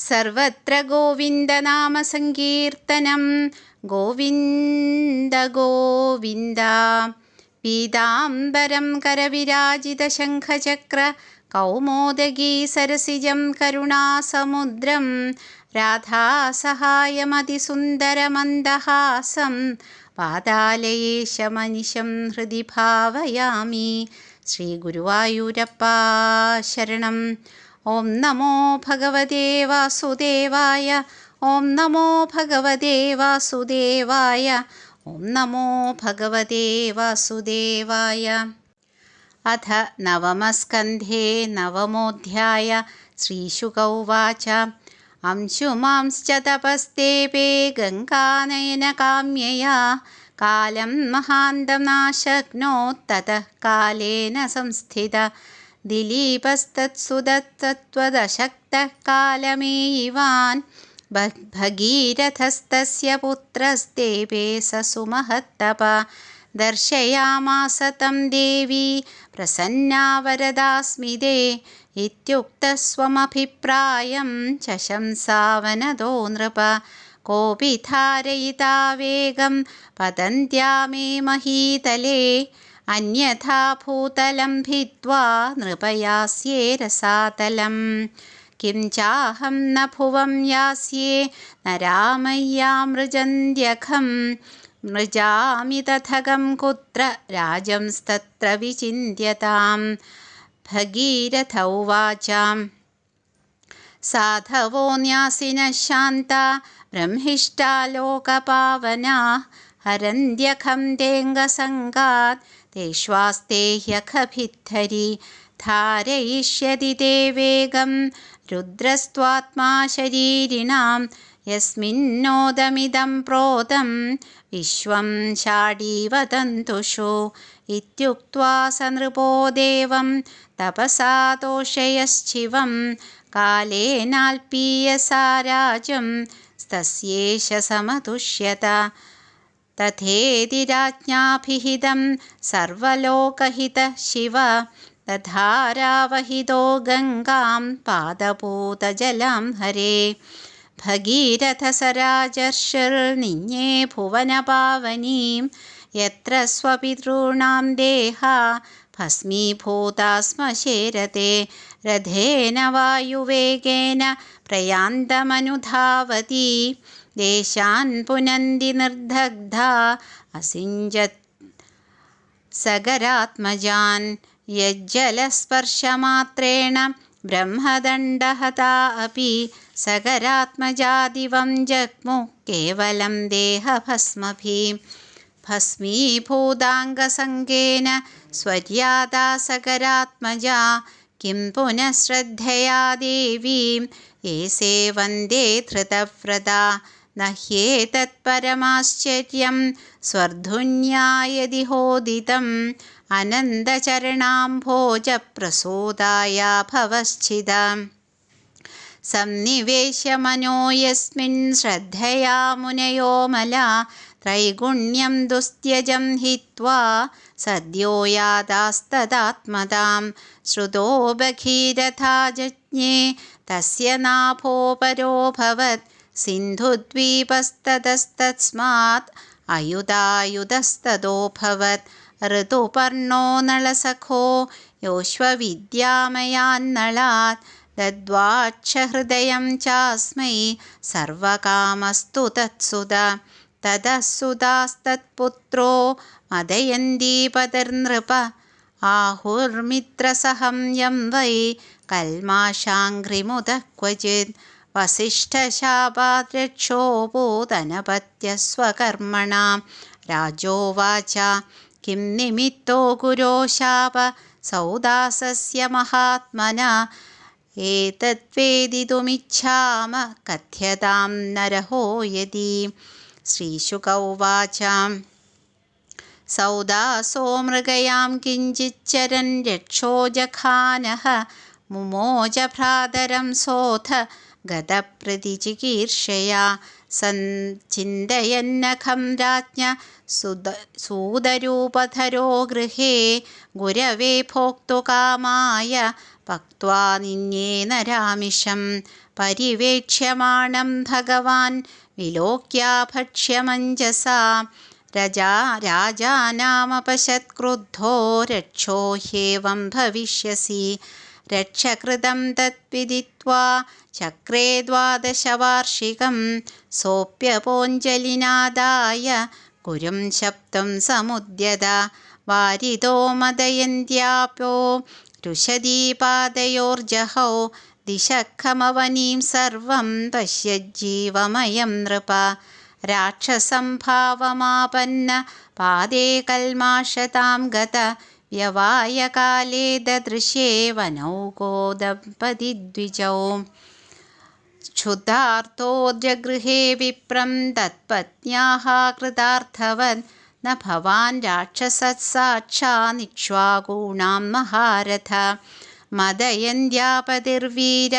സർവത്ര ഗോവിന്ദനാമസങ്കീർത്തനം. ഗോവിന്ദ ഗോവിന്ദ. പീതാംബരം കരവിരാജിതശംഖചക്ര കൗമോദഗീ സരസിജം കരുണാസമുദ്രം രാധാസഹായമതിസുന്ദരമന്ദഹാസം പാതാലയേശമനിശം ഹൃദി ഭാവയാമി. ശ്രീ ഗുരുവായൂരപ്പാ ശരണം. ഓം നമോ ഭഗവതേ വാസുദേവായ. ഓം നമോ ഭഗവതേ വാസുദേവായ. ഓം നമോ ഭഗവതേ വാസുദേവായ. അഥ നവമസ്കന്ധേ നവമോऽധ്യായ. ശ്രീശുക ഉവാച. അംശുമാംശ്ച തപസ്തേപേ ഗംഗാനയനകാമ്യയാ കാലം മഹാന്തം നാശക്നോത് തതഃ കാലേന സംസ്ഥിത ദിലീപസ്തത്സുതത്വദശക്തഃ കാലമേയിവാൻ ഭഗീരഥസ്തസ്യ പുത്രസ്തേപേ സസുമഹത്തപ ദർശയാമാസ തം ദേവി പ്രസന്നാ വരദാസ്മിതേ ഇത്യുക്തസ്വമഭിപ്രായം ശശംസാവനതോ നൃപ കോപി ധാരയിതാ വേഗം പതന്ത്യാ മേ മഹീതലേ അന്യഥാ ഭൂതലം ഭിദ്വാ നൃപയാസ്യേ രസാതലം കിം ചാഹം ന ഭുവം യാസ്യേ നരാമയ്യാമൃജന്ത്യഖം മൃജാമി തഥകം കുത്ര രാജംസ്തത്ര വിചിന്യതാം. ഭഗീരഥ ഉവാച. സാധവോ ന്യാസിനഃ ശാന്താ ബ്രഹ്മിഷ്ഠാ ലോകപാവനാ ഹരന്ത്യഖം തേംഗസംഗാത് തേഷ്വാസ്തേ ഹ്യഖഭിദ്ധരി ധാരയിഷ്യതി തേ വേഗം രുദ്രസ്ത്വാത്മാ ശരീരിണാം യസ്മിന്നോദമിദം പ്രോതം വിശ്വം ഷാഢീവ തന്തുഷു ഇത്യുക്ത്വാ സ നൃപോ ദേവം തപസാ തോഷയശ്ചിവം കാലേനാൽപീയസാ രാജം തസ്യേഷ സമതുഷ്യത തഥേതി രാജ്ഞാഭിഹിതം സർവലോകഹിതഃ ശിവ തഥാരാവഹിതോ ഗംഗാം പാദപൂതജലാം ഹരേ. ഭഗീരഥ സരാജർഷിർനിജ്ഞേ ഭുവനപാവനീം യത്ര സ്വപിതॄണാം ദേഹാ ഭസ്മീഭൂതാ ശ്മശേരത്തെ രഥേന വായുവേഗേന പ്രയാന്തമനുധാവതി ദേശാൻ പുനന്തി നിർദഗ്ധാ അസിഞ്ചത് സഗരാത്മജാൻ യജ്ജലസ്പർശമാത്രേണ ബ്രഹ്മദണ്ഡഹതാ അപി സഗരാത്മജാദിവം ജഗ്മു കേവലം ദേഹഭസ്മഭിः ഭസ്മീഭൂതാംഗസംഗേന സ്വര്യാദാ സഗരാത്മജാ കിം പുനഃ ശ്രദ്ധയാ ദേവീം യേ സേവന്തേ ധൃതവ്രതാ ന ഹ്യേതത്പരമാശ്ചര്യം സ്വർധുന്യായതി ഹോദിതം അനന്തചരണാംഭോജപ്രസോദായ ഭവശ്ചിത സംനിവേശ്യ മനോ യസ്മിൻ ശ്രദ്ധയാ മുനയോ മലാ ത്രൈഗുണ്യം ദുസ്ത്യജം ഹിത്വാ സദ്യോ യാതാസ്തദാത്മതാം ശ്രുതോ ഭഗീരഥാ ജജ്ഞേ തസ്യ നാഭോപരോഭവത് സിന്ധുദ്വീപസ്തതസ്തസ്മാത് അയുധായുധസ്തതോഭവത് ഋതുപർണോ നളസഖോ യോശ്വവിദ്യാമയാന്നളാത് ദദ്വാക്ഷഹൃദയം ചാസ്മൈ സർവകാമസ്തു തത്സുത തതഃസുതാസ്തത്പുത്രോ മദയന്തീപതിർനൃപ ആഹുർമിത്രസഹം യം വൈ കൽമാഷാഘ്രിമുദഃ ക്വചിത് വസിഷ്ഠശാപാത് രക്ഷോഭൂതനപത്യസ്വകർമ്മണാ രാജോവാച കിം നിമിത്തോ ഗുരോ ശാപ സൗദാസസ്യ മഹാത്മനാ ഏതദ്വേദിതുമിച്ഛാമ കഥ്യതാം നരഹോ യതി. ശ്രീശുക ഉവാച. സൗദാസോ മൃഗയാം കിഞ്ചിച്ചരൻ രക്ഷോ ജഘാനഃ മുമോച ഭ്രാതരം സോഥ ഗതപ്രതിചികീർഷയാ സഞ്ചിന്തയന്നഖം രാജ്ഞ സൂതരൂപധരോ ഗൃഹേ ഗുരവേ ഭോക്തുകാമായ പക്വാ നിന്യേന രാമിഷം പരിവേക്ഷ്യമാണം ഭഗവാൻ വിലോക്യാ ഭക്ഷ്യമഞ്ജസാ രാജാനാമപശത്ക്രുദ്ധോ രക്ഷോ ഹ്യേവം ഭവിഷ്യസി രക്ഷകൃതം തദ്വിദിത്വാ ചക്രേ ദ്വാദശവാർഷികം സോപ്യപോഞ്ജലിനാദായ ഗുരും ശബ്ദം സമുദ്യത വാരിതോ മദയന്ത്യാപ്യോ രുഷദീപാദയോർജഹൗ ദിശഖമവനീം സർവം പശ്യജ്ജീവമയം നൃപ രാക്ഷസം ഭാവമാപന്ന പാദേ കൽമാഷതാം ഗത വ്യവായ കാലേ ദദൃശേ വനൗകോ ദമ്പതിദ്വിജൗ क्षुधार्तो जगृहे विप्रं तत्पत्न्याः कृतार्थवन् न भवान् राक्षसः साक्षानिक्ष्वाकूणां महारथ मदयन्त्यापतिर्वीर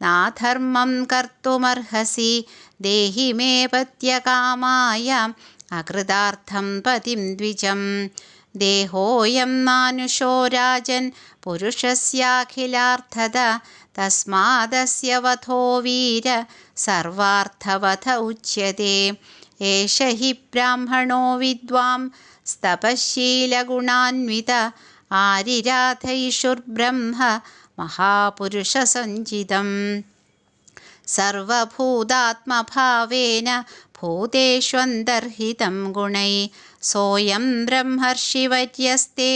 नाधर्मं कर्तुमर्हसि देहि मे पत्यकामाय अकृतार्थं पतिं द्विजं देहोऽयं मानुषो राजन् पुरुषस्याखिलार्थद तस्मादस्य वधो वीर सर्वार्थवध उच्यते एष हि ब्राह्मणो विद्वां स्तपःशीलगुणान्वित आरिराधयिषुर्ब्रह्म महापुरुषसञ्चितं सर्वभूतात्मभावेन भूतेष्वन्तर्हितं गुणैः सोऽयं ब्रह्मर्षिवर्यस्ते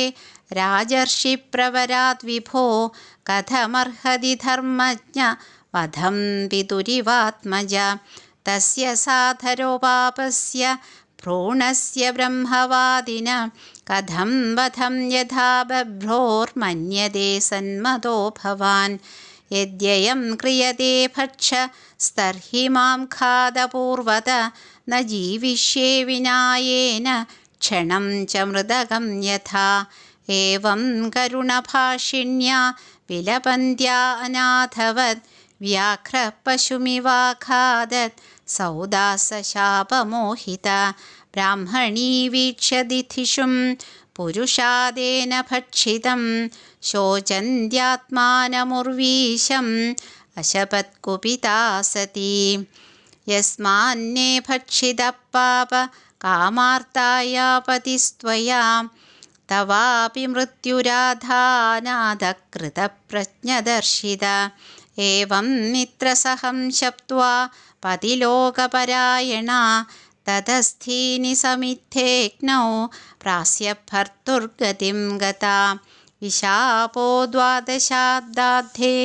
राजर्षिप्रवराद् विभो कथमर्हति धर्मज्ञ वधं पितुरिवात्मज तस्य साधरोपापस्य भ्रूणस्य ब्रह्मवादिन कथं वधं यथा बभ्रोर्मन्यते सन्मतो भवान् यद्ययं क्रियते भक्षस्तर्हि मां खादपूर्वत न जीविष्ये विनायेन क्षणं च मृदकं यथा एवं करुणभाषिण्या विलपन्त्या अनाथवत् व्याघ्रः पशुमिवाखादत् सौदासशापमोहिता ब्राह्मणी वीक्ष्य दिथिषुं पुरुषादेन भक्षितं शोचन्त्यात्मानमुर्वीशम् अशपत्कुपिता सती यस्मान्ने भक्षितः पाप कामार्तायापतिस्त्वया तवापि मृत्युराधानादकृतप्रज्ञदर्शित एवं मित्रसहं शप्त्वा पतिलोकपरायणा ततस्थीनि समिद्धेऽग्नौ प्रास्यभर्तुर्गतिं गता विशापो द्वादशाब्दाब्धे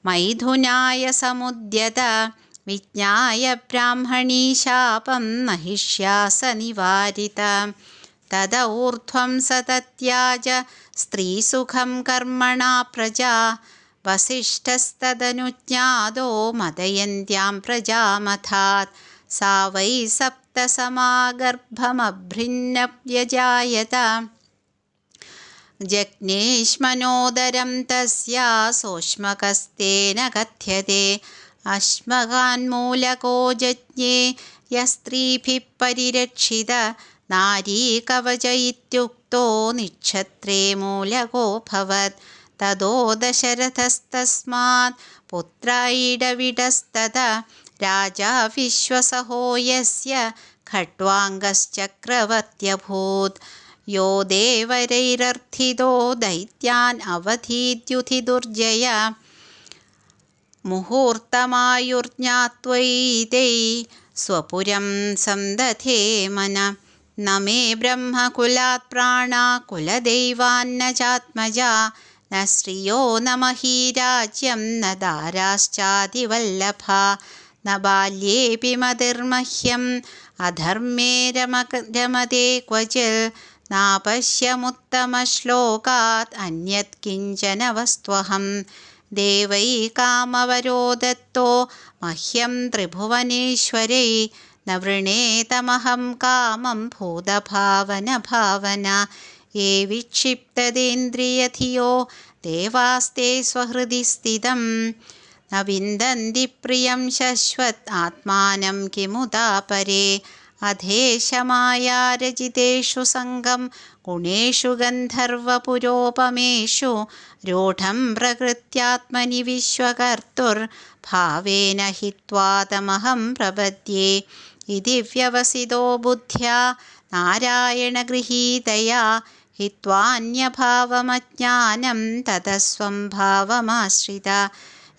मैथुनाय समुद्यत विज्ञाय ब्राह्मणी शापं महिष्या स निवारित तद ऊर्ध्वं स तत्याज स्त्रीसुखं कर्मणा प्रजा वसिष्ठस्तदनुज्ञातो मदयन्त्यां प्रजामथात् सा वै सप्तसमागर्भमभृन्नव्यजायत जज्ञेष्मनोदरं तस्या सोष्मकस्तेन कथ्यते अश्मकान्मूलको जज्ञे यस्त्रीभिः परिरक्षित नारीकवच इत्युक्तो निक्षत्रे मूलकोऽभवत् ततो दशरथस्तस्मात् पुत्रैडविडस्तदा राजा विश्वसहो यस्य खट्वाङ्गश्चक्रवर्त्यभूत् यो देवरैरर्थितो दैत्यान् अवधीत्युथि दुर्जय मुहूर्तमायुर्ज्ञात्वैते स्वपुरं सन्दधे मन न मे ब्रह्मकुलात् प्राणा कुलदैवान्न चात्मजा न श्रियो न महीराज्यं न दाराश्चादिवल्लभा न बाल्येऽपि मतिर्मह्यम् अधर्मे रमते क्वचित् नापश्यमुत्तमश्लोकात् अन्यत् किञ्चन वस्त्वहं देवै कामवरो दत्तो मह्यं त्रिभुवनेश्वरै न वृणेतमहं कामं भूतभावना ये विक्षिप्तदेन्द्रियधियो देवास्ते स्वहृदि स्थितं न विन्दन्ति प्रियं शश्वत् आत्मानं किमुदा परे അധേശമായാരചിതേഷു സംഗം ഗുണേഷു ഗന്ധർവപുരോപമേഷു രൂഢം പ്രകൃത്യാത്മനി വിശ്വകർത്തുർഭാവേന ഹിത്വാതമഹം പ്രപദ്യേ ഇതി വ്യവസിതോ ബുദ്ധ്യാ നാരായണഗൃഹീതയാ ഹിത്വാന്യഭാവമജ്ഞാനം തതസ്വം ഭാവമാശ്രിത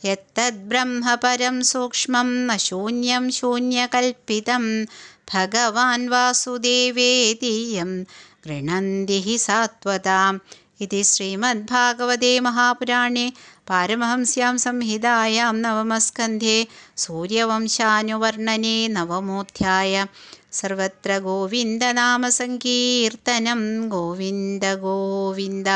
യത്തദ്ബ്രഹ്മ പരം സൂക്ഷ്മം ന ശൂന്യം ശൂന്യകൽപ്പിതം ഭഗവാൻ വാസുദേവേതിയം ഗൃണന്തി ഹി സാത്വതാം. ഇതി ശ്രീമദ്ഭാഗവതേ മഹാപുരാണേ പാരമഹംസ്യാം സംഹിതായാം നവമസ്കന്ധേ സൂര്യവംശാനുവർണ്ണനേ നവമോധ്യായ. സർവത്ര ഗോവിന്ദനാമസങ്കീർത്തനം. ഗോവിന്ദ ഗോവിന്ദ.